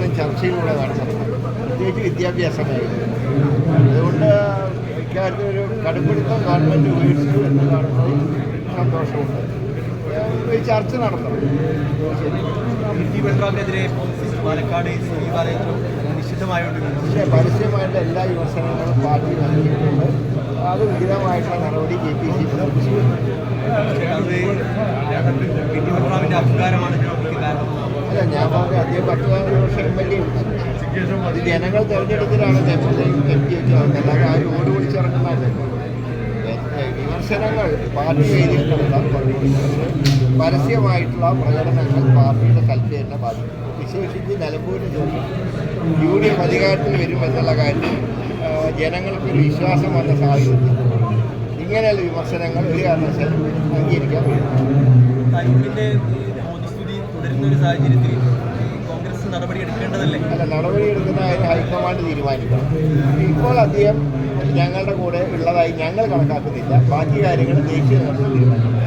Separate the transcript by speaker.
Speaker 1: വികസനം ചർച്ചയിലൂടെ വേണം നടത്താൻ, പ്രത്യേകിച്ച് വിദ്യാഭ്യാസ മേഖല. അതുകൊണ്ട് ഇക്കാര്യത്തിൽ ഒരു കടുപ്പിടുത്തം ഗവൺമെൻറ് ഉപയോഗിച്ചു എന്ന് കാണുന്നതിൽ സന്തോഷമുണ്ട്. ഈ ചർച്ച നടത്തണം.
Speaker 2: പാലക്കാട്
Speaker 1: പക്ഷേ പരസ്യമായിട്ട് എല്ലാ വിമർശനങ്ങളും പാർട്ടി നൽകിയിട്ടുണ്ട്. അത് വിഹിതമായിട്ടുള്ള നടപടി KPC അല്ല, ഞാൻ പറഞ്ഞ അദ്ദേഹം 10 വർഷം MLA ഇത് ജനങ്ങൾ തിരഞ്ഞെടുത്തിട്ടാണ് MP വെച്ചത്. അല്ലാതെ ആരും ഓട് വിളിച്ചിറങ്ങുന്നതല്ല. വിമർശനങ്ങൾ പാർട്ടി വേദിയിൽ നടത്താൻ പരസ്യമായിട്ടുള്ള പ്രകടനങ്ങൾ പാർട്ടിയുടെ കൽപ്പന ബാധിക്കും. വിശേഷിച്ച് നിലമ്പൂരിൽ UDF അധികാരത്തിൽ വരുമെന്നുള്ള കാര്യത്തിൽ ജനങ്ങൾക്കൊരു വിശ്വാസം വന്ന സാഹചര്യത്തിൽ ഇങ്ങനെയുള്ള വിമർശനങ്ങൾ ഒരു കാരണവശാലും അംഗീകരിക്കാൻ കഴിയും. അല്ല, നടപടിയെടുക്കുന്ന കാര്യം ഹൈക്കമാൻഡ് തീരുമാനിക്കണം. ഇപ്പോൾ അദ്ദേഹം ഞങ്ങളുടെ കൂടെ ഉള്ളതായി ഞങ്ങൾ കണക്കാക്കുന്നില്ല. ബാക്കി കാര്യങ്ങൾ ദേശീയ നേതൃത്വം തീരുമാനിക്കണം.